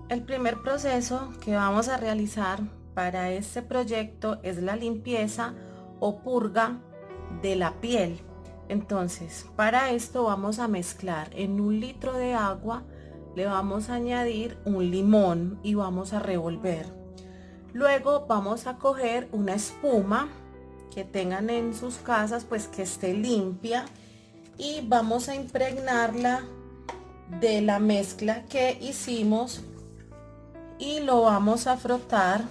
El primer proceso que vamos a realizar para este proyecto es la limpieza o purga de la piel. Entonces, para esto vamos a mezclar en 1 litro de agua, le vamos a añadir un limón y vamos a revolver. Luego vamos a coger una espuma que tengan en sus casas, pues que esté limpia, y vamos a impregnarla de la mezcla que hicimos y lo vamos a frotar,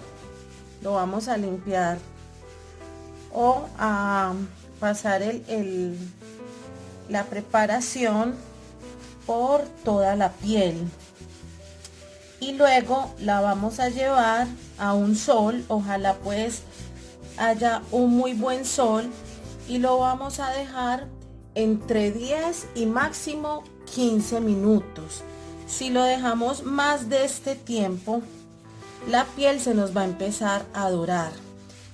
lo vamos a limpiar o a pasar la preparación por toda la piel, y luego la vamos a llevar a un sol, ojalá pues haya un muy buen sol, y lo vamos a dejar entre 10 y máximo 15 minutos. Si lo dejamos más de este tiempo, la piel se nos va a empezar a dorar.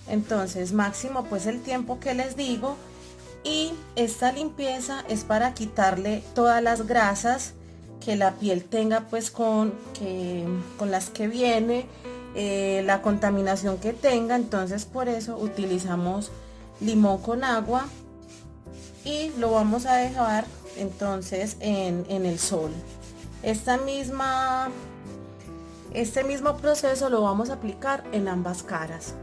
Entonces, máximo pues el tiempo que les digo. Y esta limpieza es para quitarle todas las grasas que la piel tenga, pues con las que viene, la contaminación que tenga. Entonces por eso utilizamos limón con agua y lo vamos a dejar entonces en el sol. Este mismo proceso lo vamos a aplicar en ambas caras.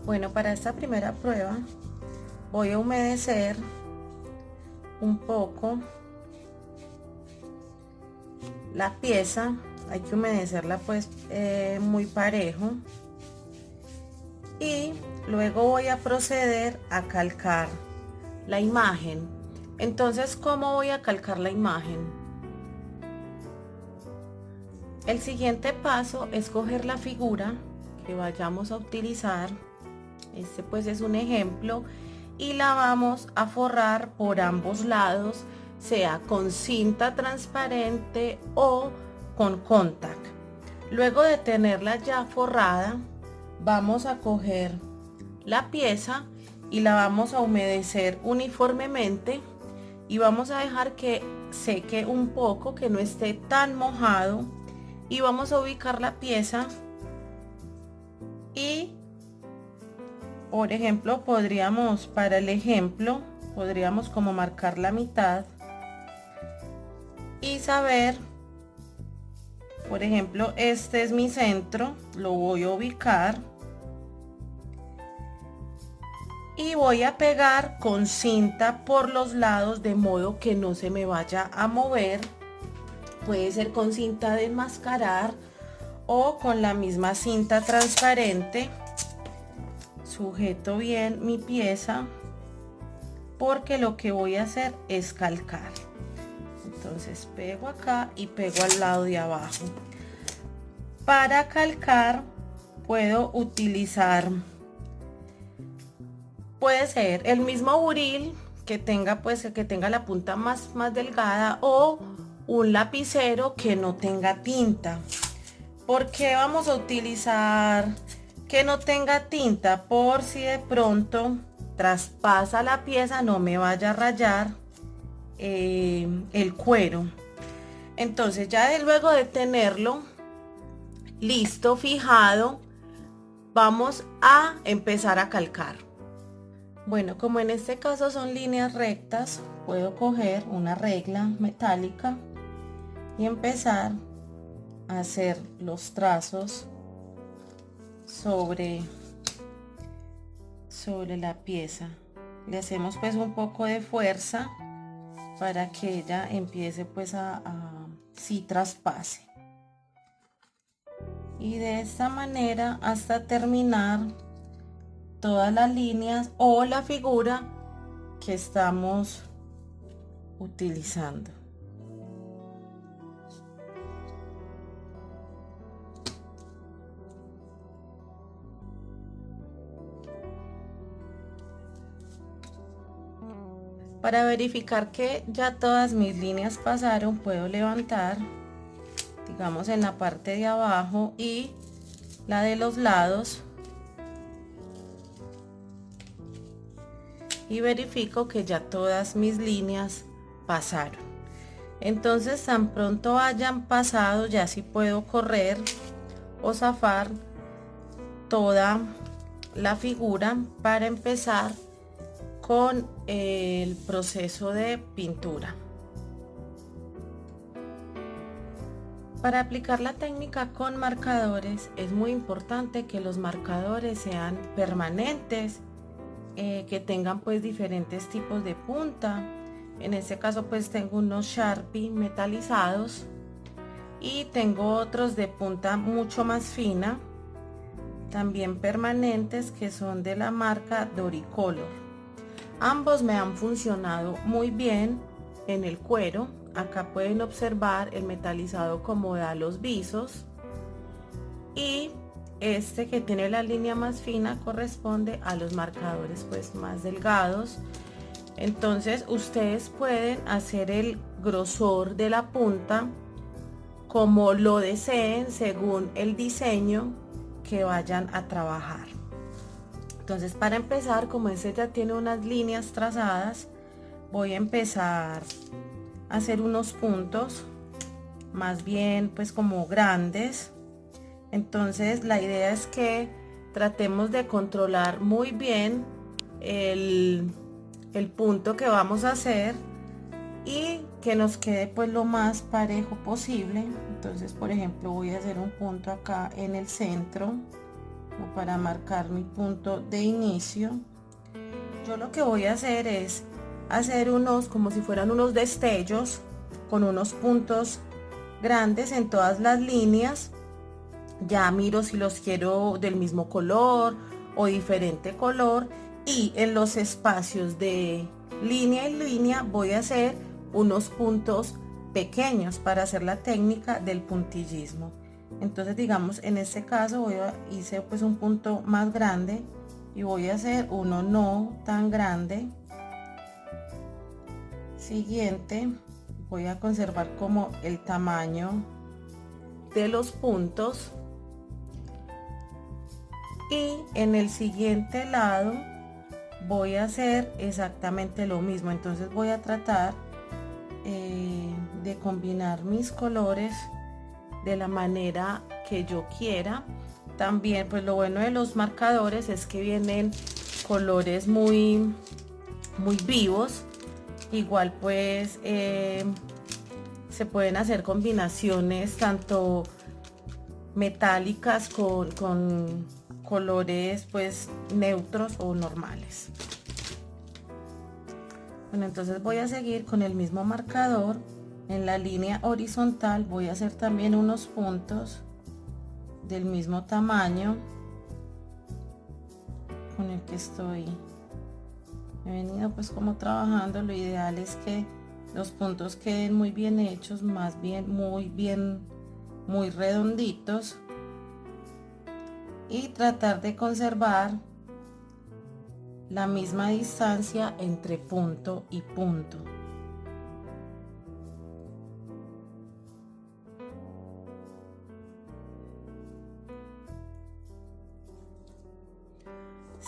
Bueno, para esta primera prueba voy a humedecer un poco la pieza. Hay que humedecerla pues muy parejo, y luego voy a proceder a calcar la imagen. Entonces, ¿cómo voy a calcar la imagen? El siguiente paso es coger la figura que vayamos a utilizar. Este pues es un ejemplo, y la vamos a forrar por ambos lados, sea con cinta transparente o con contact. Luego de tenerla ya forrada, vamos a coger la pieza y la vamos a humedecer uniformemente, y vamos a dejar que seque un poco, que no esté tan mojado, y vamos a ubicar la pieza. Y por ejemplo, para el ejemplo, podríamos como marcar la mitad y saber, por ejemplo, este es mi centro, lo voy a ubicar y voy a pegar con cinta por los lados de modo que no se me vaya a mover. Puede ser con cinta de enmascarar o con la misma cinta transparente. Sujeto bien mi pieza porque lo que voy a hacer es calcar. Entonces pego acá y pego al lado de abajo. Para calcar puedo utilizar, puede ser el mismo buril que tenga la punta más delgada, o un lapicero que no tenga tinta. ¿Por qué vamos a utilizar que no tenga tinta? Por si de pronto traspasa la pieza, no me vaya a rayar el cuero. Entonces ya luego de tenerlo listo, fijado, vamos a empezar a calcar. Bueno, como en este caso son líneas rectas, puedo coger una regla metálica y empezar a hacer los trazos sobre la pieza. Le hacemos pues un poco de fuerza para que ella empiece pues sí traspase, y de esta manera hasta terminar todas las líneas o la figura que estamos utilizando. Para verificar que ya todas mis líneas pasaron, puedo levantar, digamos, en la parte de abajo y la de los lados, y verifico que ya todas mis líneas pasaron. Entonces tan pronto hayan pasado, ya sí puedo correr o zafar toda la figura para empezar con el proceso de pintura. Para aplicar la técnica con marcadores es muy importante que los marcadores sean permanentes, que tengan pues diferentes tipos de punta. En este caso pues tengo unos Sharpie metalizados y tengo otros de punta mucho más fina, también permanentes, que son de la marca Doricolor. Ambos me han funcionado muy bien en el cuero. Acá pueden observar el metalizado como da los visos, y este que tiene la línea más fina corresponde a los marcadores pues más delgados. Entonces ustedes pueden hacer el grosor de la punta como lo deseen según el diseño que vayan a trabajar. Entonces para empezar, como este ya tiene unas líneas trazadas, voy a empezar a hacer unos puntos más bien pues como grandes. Entonces la idea es que tratemos de controlar muy bien el punto que vamos a hacer y que nos quede pues lo más parejo posible. Entonces por ejemplo voy a hacer un punto acá en el centro para marcar mi punto de inicio. Yo lo que voy a hacer es hacer unos como si fueran unos destellos con unos puntos grandes en todas las líneas. Ya miro si los quiero del mismo color o diferente color, y en los espacios de línea y línea voy a hacer unos puntos pequeños para hacer la técnica del puntillismo. Entonces digamos en este caso hice pues un punto más grande y voy a hacer uno no tan grande. Siguiente, voy a conservar como el tamaño de los puntos, y en el siguiente lado voy a hacer exactamente lo mismo. Entonces voy a tratar de combinar mis colores de la manera que yo quiera. También pues lo bueno de los marcadores es que vienen colores muy vivos. Igual pues se pueden hacer combinaciones tanto metálicas con colores pues neutros o normales. Bueno, entonces voy a seguir con el mismo marcador. En la línea horizontal voy a hacer también unos puntos del mismo tamaño con el que he venido pues como trabajando. Lo ideal es que los puntos queden muy bien hechos, más bien muy redonditos, y tratar de conservar la misma distancia entre punto y punto.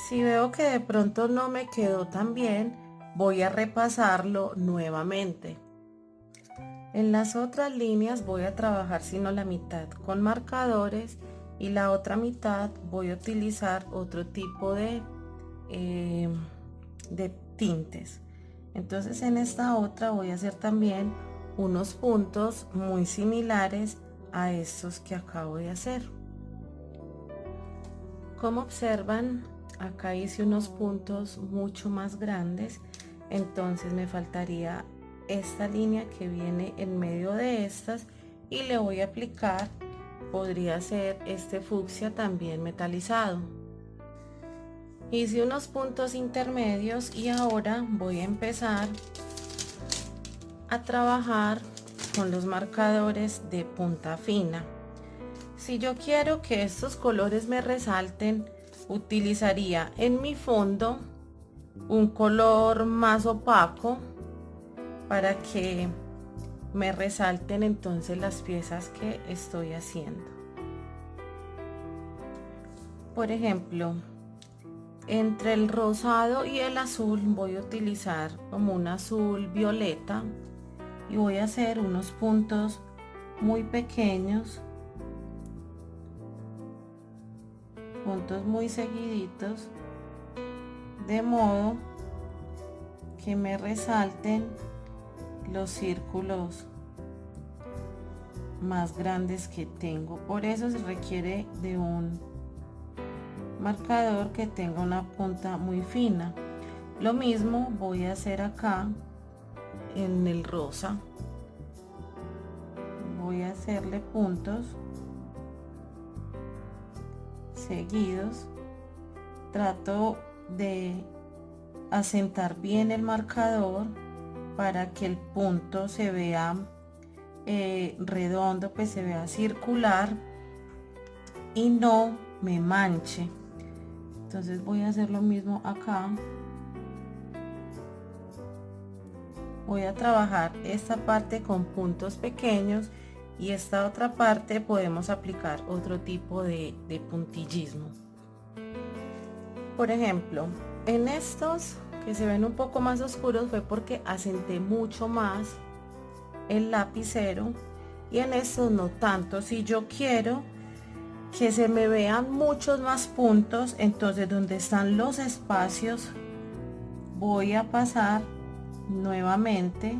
Si veo que de pronto no me quedó tan bien, voy a repasarlo nuevamente. En las otras líneas voy a trabajar sino la mitad con marcadores y la otra mitad voy a utilizar otro tipo de tintes. Entonces en esta otra voy a hacer también unos puntos muy similares a estos que acabo de hacer. Como observan, acá hice unos puntos mucho más grandes, entonces me faltaría esta línea que viene en medio de estas, y le voy a aplicar, podría ser este fucsia también metalizado. Hice unos puntos intermedios y ahora voy a empezar a trabajar con los marcadores de punta fina. Si yo quiero que estos colores me resalten, utilizaría en mi fondo un color más opaco para que me resalten entonces las piezas que estoy haciendo. Por ejemplo, Entre el rosado y el azul voy a utilizar como un azul violeta y voy a hacer unos puntos muy pequeños, puntos muy seguiditos, de modo que me resalten los círculos más grandes que tengo. Por eso se requiere de un marcador que tenga una punta muy fina. Lo mismo voy a hacer acá en el rosa. Voy a hacerle puntos seguidos. Trato de asentar bien el marcador para que el punto se vea redondo, pues se vea circular y no me manche. Entonces voy a hacer lo mismo acá. Voy a trabajar esta parte con puntos pequeños y esta otra parte podemos aplicar otro tipo de puntillismo. Por ejemplo, en estos que se ven un poco más oscuros fue porque asenté mucho más el lapicero y en estos no tanto. Si yo quiero que se me vean muchos más puntos, entonces donde están los espacios voy a pasar nuevamente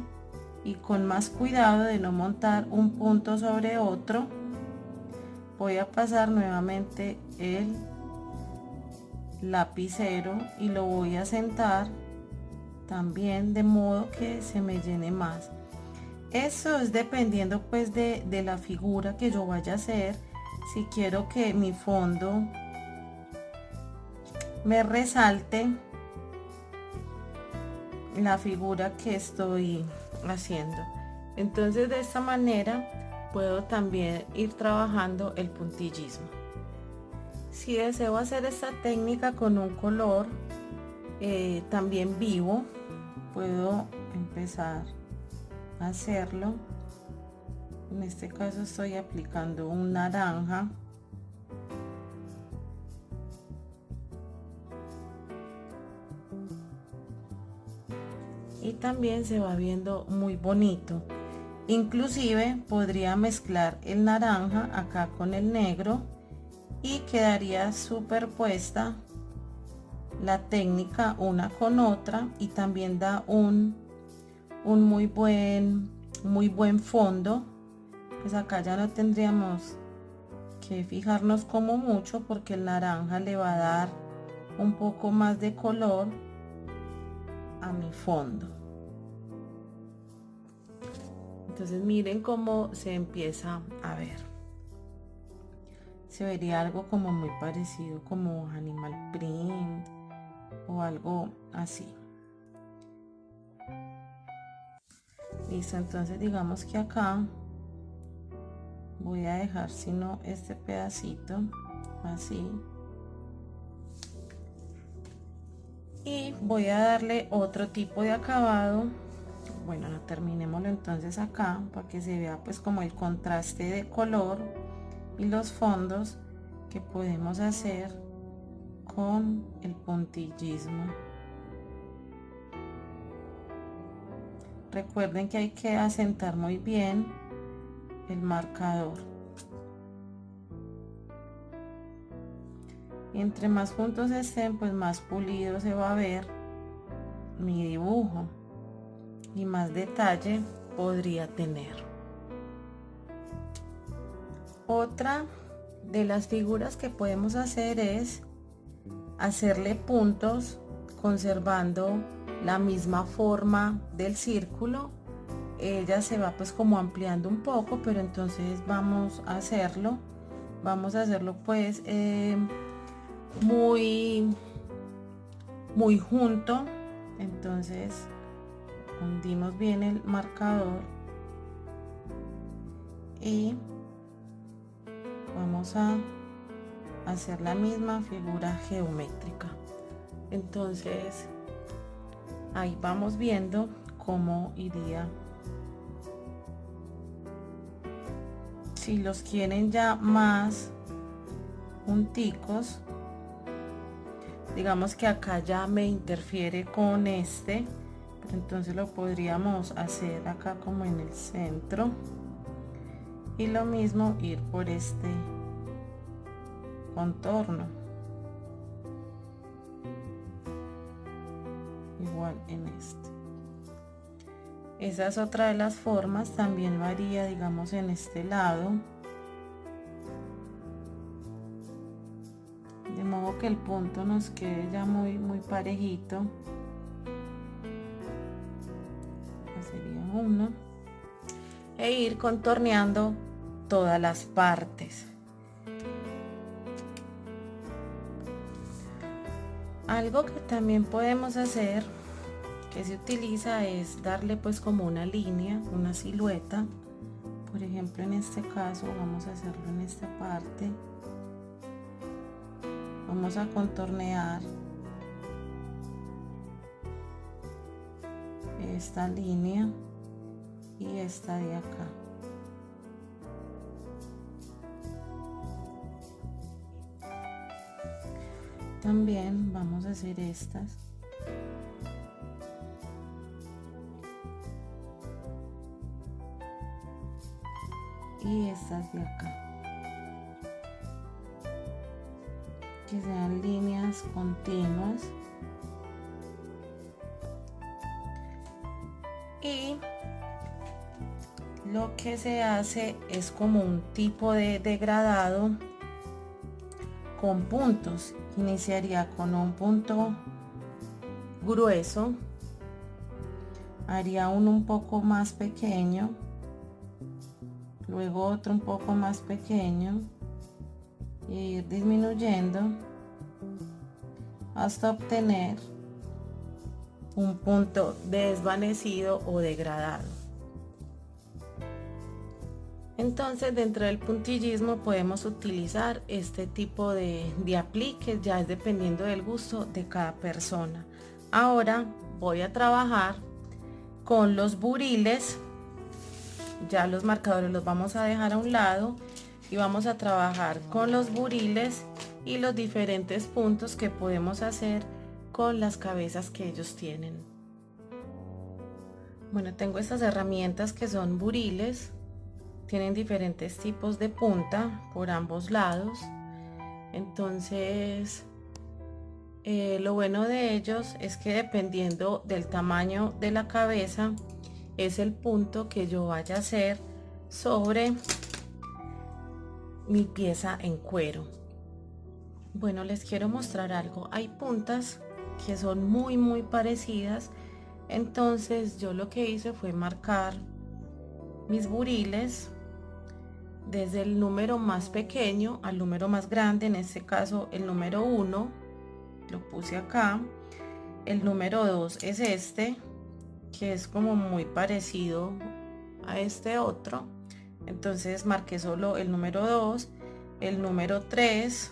y con más cuidado de no montar un punto sobre otro, voy a pasar nuevamente el lapicero y lo voy a sentar también de modo que se me llene más. Eso es dependiendo pues de la figura que yo vaya a hacer. Si quiero que mi fondo me resalte la figura que estoy haciendo, entonces de esta manera puedo también ir trabajando el puntillismo. Si deseo hacer esta técnica con un color también vivo, puedo empezar a hacerlo. En este caso estoy aplicando un naranja. Y también se va viendo muy bonito. Inclusive podría mezclar el naranja acá con el negro y quedaría superpuesta la técnica una con otra y también da un muy buen fondo. Pues acá ya no tendríamos que fijarnos como mucho porque el naranja le va a dar un poco más de color a mi fondo. Entonces miren cómo se empieza a ver. Se vería algo como muy parecido como animal print o algo así. Listo, entonces digamos que acá voy a dejar sino este pedacito así y voy a darle otro tipo de acabado. Bueno, terminémoslo entonces acá para que se vea pues como el contraste de color y los fondos que podemos hacer con el puntillismo. Recuerden que hay que asentar muy bien el marcador. Y entre más juntos estén, pues más pulido se va a ver mi dibujo y más detalle podría tener. Otra de las figuras que podemos hacer es hacerle puntos conservando la misma forma del círculo. Ella se va pues como ampliando un poco, pero entonces vamos a hacerlo pues muy junto. Entonces hundimos bien el marcador y vamos a hacer la misma figura geométrica. Entonces ahí vamos viendo cómo iría. Si los quieren ya más junticos, digamos que acá ya me interfiere con este, entonces lo podríamos hacer acá como en el centro, y lo mismo ir por este contorno, igual en este. Esa es otra de las formas. También lo haría, digamos, en este lado, de modo que el punto nos quede ya muy parejito. Sería uno, e ir contorneando todas las partes. Algo que también podemos hacer, que se utiliza, es darle pues como una línea, una silueta. Por ejemplo, en este caso vamos a hacerlo en esta parte. Vamos a contornear esta línea y esta de acá. También vamos a hacer estas. Y estas de acá. Que sean líneas continuas. Y lo que se hace es como un tipo de degradado con puntos. Iniciaría con un punto grueso, haría uno un poco más pequeño, luego otro un poco más pequeño, y ir disminuyendo hasta obtener un punto desvanecido o degradado. Entonces, dentro del puntillismo podemos utilizar este tipo de apliques, ya es dependiendo del gusto de cada persona. Ahora voy a trabajar con los buriles. Ya los marcadores los vamos a dejar a un lado y vamos a trabajar con los buriles y los diferentes puntos que podemos hacer con las cabezas que ellos tienen. Bueno, tengo estas herramientas que son buriles. Tienen diferentes tipos de punta por ambos lados. Entonces, lo bueno de ellos es que dependiendo del tamaño de la cabeza, es el punto que yo vaya a hacer sobre mi pieza en cuero. Bueno, les quiero mostrar algo. Hay puntas que son muy parecidas. Entonces yo lo que hice fue marcar mis buriles desde el número más pequeño al número más grande. En este caso el número 1 lo puse acá, el número 2 es este, que es como muy parecido a este otro, entonces marqué solo el número 2, el número 3,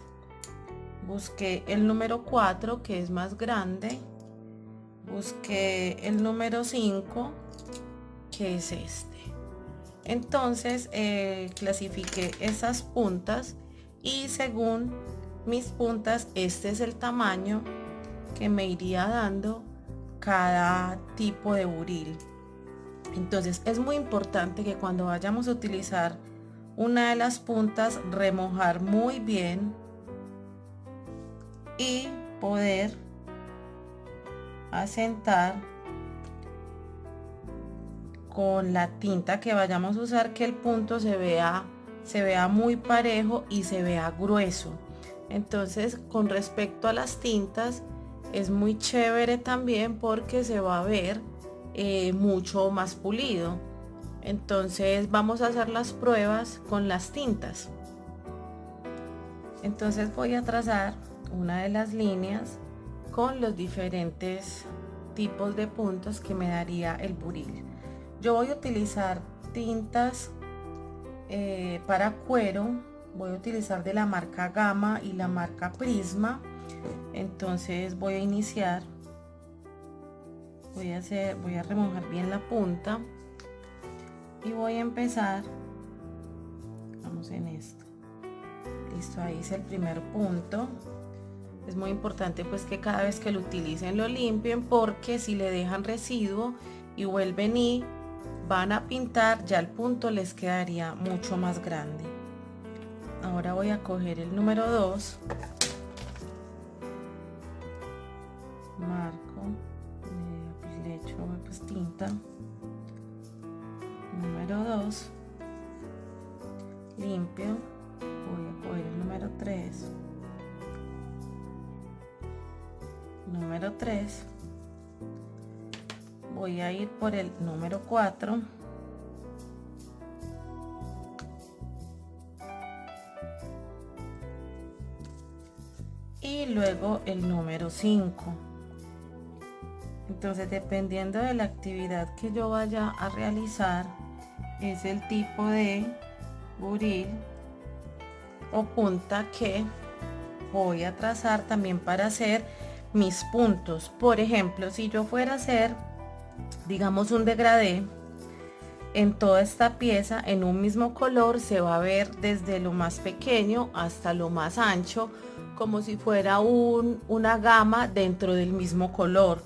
busqué el número 4 que es más grande, busqué el número 5 que es este. Entonces clasifiqué esas puntas y según mis puntas este es el tamaño que me iría dando cada tipo de buril. Entonces es muy importante que cuando vayamos a utilizar una de las puntas, remojar muy bien y poder asentar con la tinta que vayamos a usar, que el punto se vea muy parejo y se vea grueso. Entonces, con respecto a las tintas, es muy chévere también porque se va a ver mucho más pulido. Entonces vamos a hacer las pruebas con las tintas. Entonces voy a trazar una de las líneas con los diferentes tipos de puntos que me daría el buril. Yo voy a utilizar tintas para cuero. Voy a utilizar de la marca Gama y la marca Prisma. Entonces voy a iniciar, voy a remojar bien la punta y voy a empezar. Vamos en esto. Listo, ahí hice el primer punto. Es muy importante pues que cada vez que lo utilicen lo limpien, porque si le dejan residuo y vuelven y van a pintar, ya el punto les quedaría mucho más grande. Ahora voy a coger el número 2, marco, le echo pues tinta, número 2, limpio, voy a coger el número 3, número 3, voy a ir por el número 4, y luego el número 5. Entonces, dependiendo de la actividad que yo vaya a realizar, es el tipo de buril o punta que voy a trazar también para hacer mis puntos. Por ejemplo, si yo fuera a hacer, digamos, un degradé en toda esta pieza en un mismo color, se va a ver desde lo más pequeño hasta lo más ancho, como si fuera una gama dentro del mismo color.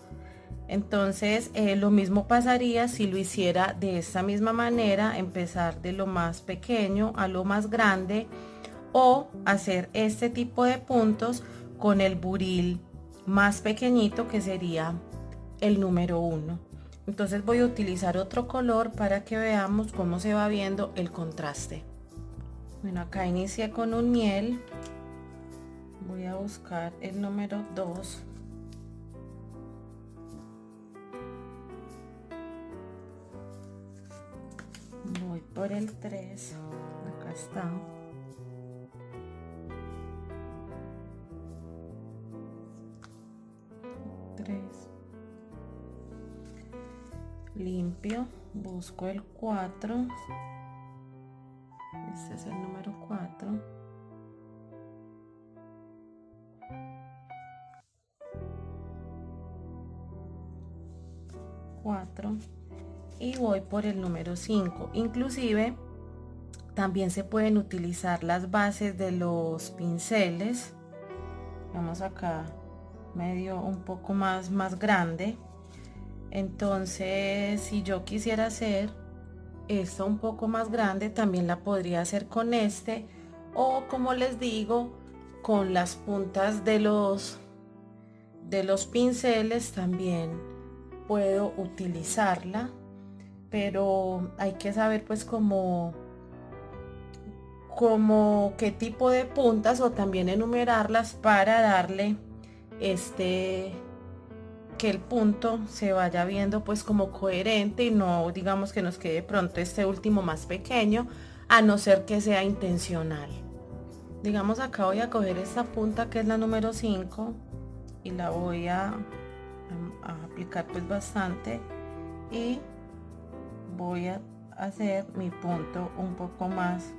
Entonces lo mismo pasaría si lo hiciera de esta misma manera, empezar de lo más pequeño a lo más grande, o hacer este tipo de puntos con el buril más pequeñito, que sería el número 1. Entonces voy a utilizar otro color para que veamos cómo se va viendo el contraste. Bueno, acá inicié con un miel, voy a buscar el número 2, voy por el 3, acá está, limpio, busco el 4, este es el número 4, y voy por el número 5. Inclusive también se pueden utilizar las bases de los pinceles. Vamos acá medio un poco más grande. Entonces, si yo quisiera hacer esto un poco más grande, también la podría hacer con este, o como les digo, con las puntas de los pinceles también puedo utilizarla, pero hay que saber pues como qué tipo de puntas, o también enumerarlas para darle que el punto se vaya viendo pues como coherente, y no digamos que nos quede pronto este último más pequeño, a no ser que sea intencional. Digamos, acá voy a coger esta punta que es la número 5 y la voy a aplicar pues bastante, y voy a hacer mi punto un poco más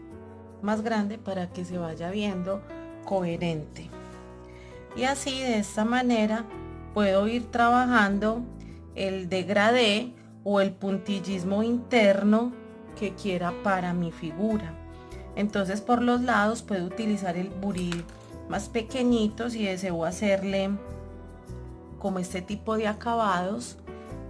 grande para que se vaya viendo coherente. Y así, de esta manera, puedo ir trabajando el degradé o el puntillismo interno que quiera para mi figura. Entonces, por los lados puedo utilizar el buril más pequeñito si deseo hacerle como este tipo de acabados,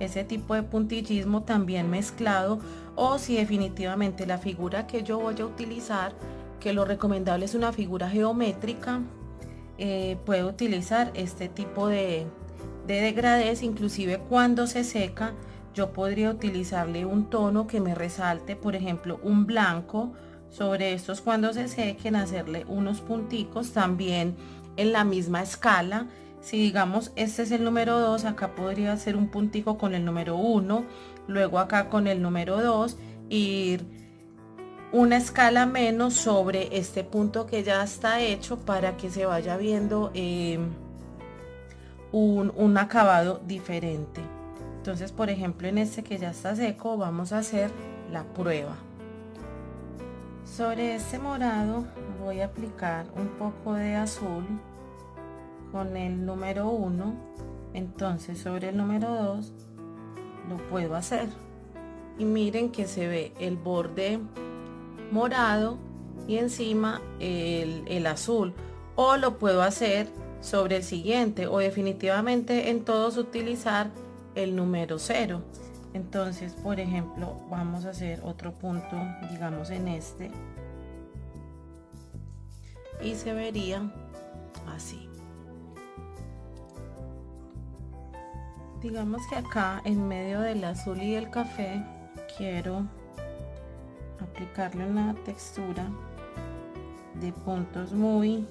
ese tipo de puntillismo también mezclado, o si definitivamente la figura que yo voy a utilizar, que lo recomendable es una figura geométrica, puedo utilizar este tipo de degradés. Inclusive cuando se seca, yo podría utilizarle un tono que me resalte, por ejemplo un blanco, sobre estos cuando se sequen, hacerle unos punticos también en la misma escala. Si digamos este es el número 2, acá podría hacer un puntico con el número 1, luego acá con el número 2, ir una escala menos sobre este punto que ya está hecho, para que se vaya viendo un acabado diferente. Entonces, por ejemplo, en este que ya está seco, vamos a hacer la prueba. Sobre este morado voy a aplicar un poco de azul con el número 1. Entonces, sobre el número 2 lo puedo hacer, y miren que se ve el borde morado y encima el azul, o lo puedo hacer sobre el siguiente, o definitivamente en todos utilizar el número 0. Entonces, por ejemplo, vamos a hacer otro punto, digamos en este, y se vería así. Digamos que acá en medio del azul y el café quiero aplicarle una textura de puntos muy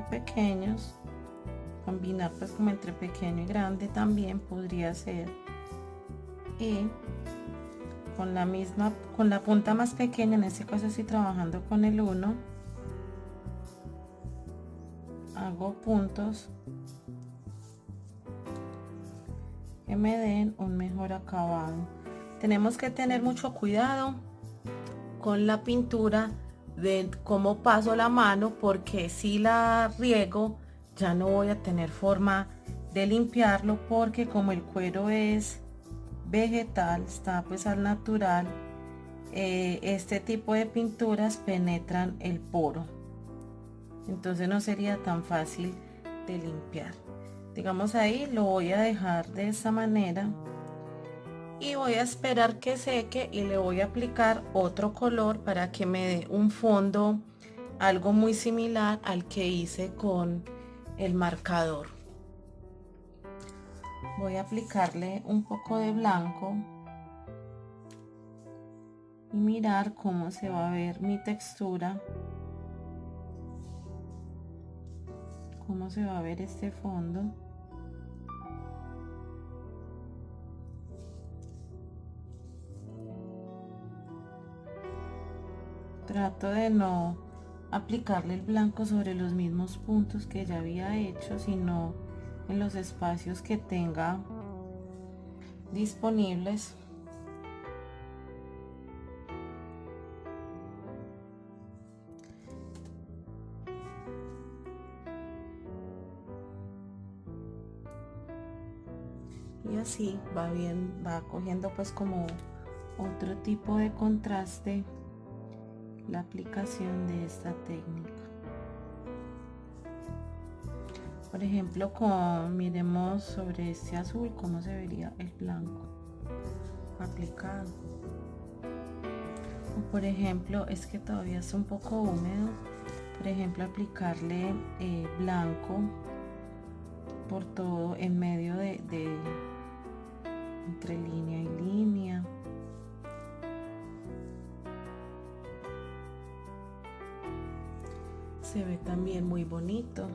pequeños, combinar pues como entre pequeño y grande también podría ser, y con la punta más pequeña, en este caso estoy trabajando con el 1, hago puntos que me den un mejor acabado. Tenemos que tener mucho cuidado con la pintura de cómo paso la mano, porque si la riego ya no voy a tener forma de limpiarlo, porque como el cuero es vegetal, está pues al natural, este tipo de pinturas penetran el poro, entonces no sería tan fácil de limpiar. Digamos ahí lo voy a dejar de esta manera y voy a esperar que seque y le voy a aplicar otro color para que me dé un fondo algo muy similar al que hice con el marcador. Voy a aplicarle un poco de blanco y mirar cómo se va a ver mi textura, cómo se va a ver este fondo. Trato de no aplicarle el blanco sobre los mismos puntos que ya había hecho, sino en los espacios que tenga disponibles. Y así va bien, va cogiendo pues como otro tipo de contraste la aplicación de esta técnica. Por ejemplo, miremos sobre este azul cómo se vería el blanco aplicado. O por ejemplo, es que todavía es un poco húmedo, por ejemplo aplicarle blanco por todo en medio de entre línea y línea. Se ve también muy bonito.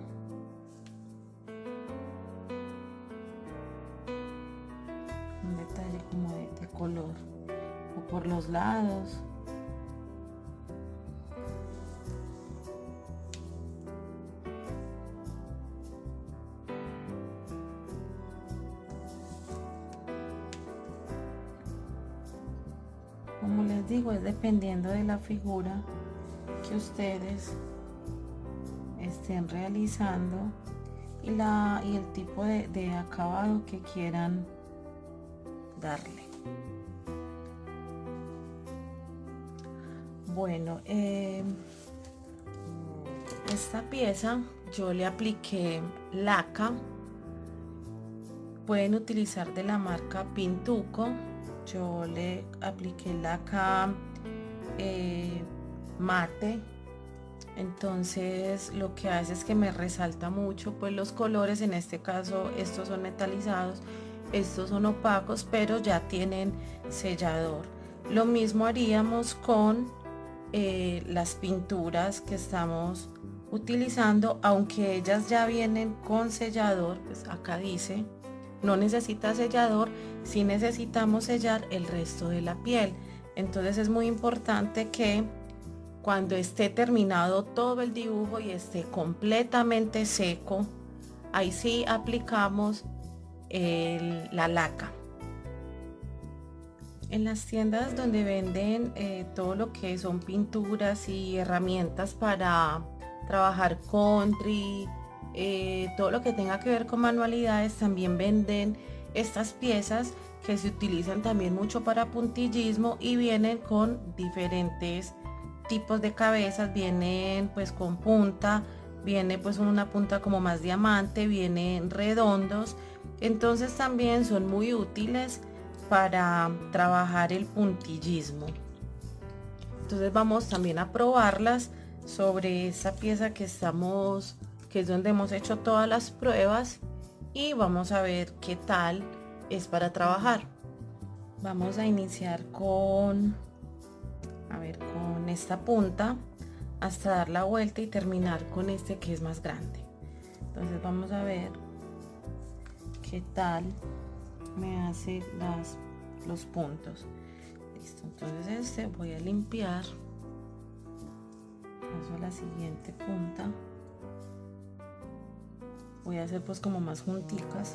Un detalle como de color o por los lados. Como les digo, es dependiendo de la figura que ustedes estén realizando y el tipo de acabado que quieran darle. Bueno, esta pieza yo le apliqué laca. Pueden utilizar de la marca Pintuco. Yo le apliqué laca mate. Entonces lo que hace es que me resalta mucho pues los colores. En este caso estos son metalizados, estos son opacos, pero ya tienen sellador. Lo mismo haríamos con las pinturas que estamos utilizando, aunque ellas ya vienen con sellador. Pues acá dice no necesita sellador, si necesitamos sellar el resto de la piel. Entonces es muy importante que cuando esté terminado todo el dibujo y esté completamente seco, ahí sí aplicamos la laca. En las tiendas donde venden todo lo que son pinturas y herramientas para trabajar country, todo lo que tenga que ver con manualidades, también venden estas piezas que se utilizan también mucho para puntillismo y vienen con diferentes tipos de cabezas, vienen pues con punta, viene pues una punta como más diamante, vienen redondos, entonces también son muy útiles para trabajar el puntillismo. Entonces vamos también a probarlas sobre esa pieza que es donde hemos hecho todas las pruebas, y vamos a ver qué tal es para trabajar. Vamos a iniciar con esta punta hasta dar la vuelta y terminar con este que es más grande. Entonces vamos a ver qué tal me hace los puntos. Listo, entonces voy a limpiar, paso a la siguiente punta, voy a hacer pues como más junticas.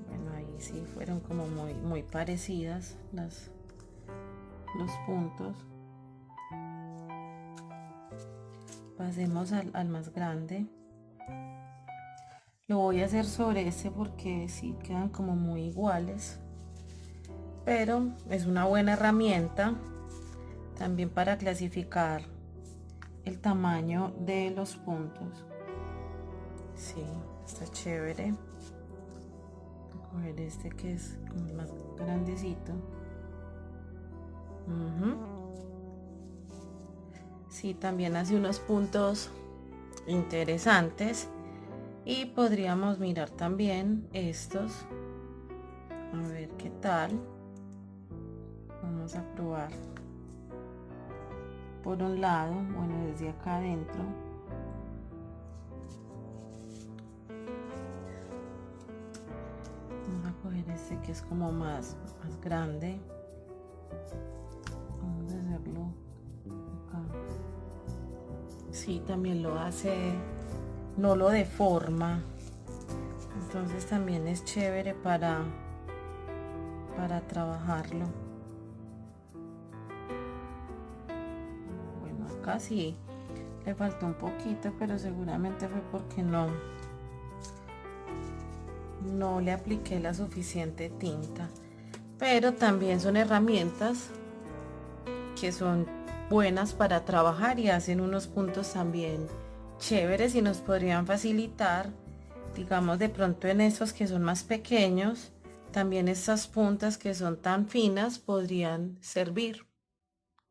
Bueno, ahí sí fueron como muy parecidas los puntos. Pasemos al más grande. Lo voy a hacer sobre este porque sí quedan como muy iguales, pero es una buena herramienta también para clasificar el tamaño de los puntos. Sí, está chévere. Voy a coger este que es como más grandecito. Sí, también hace unos puntos interesantes. Y podríamos mirar también estos, a ver qué tal. Vamos a probar por un lado, bueno, desde acá adentro. Vamos a coger este que es como más grande. Vamos a hacerlo acá. Sí, también lo hace, no lo deforma, entonces también es chévere para trabajarlo. Bueno, acá sí le faltó un poquito, pero seguramente fue porque no le apliqué la suficiente tinta. Pero también son herramientas que son buenas para trabajar y hacen unos puntos también chéveres y nos podrían facilitar, digamos, de pronto en estos que son más pequeños, también estas puntas que son tan finas podrían servir.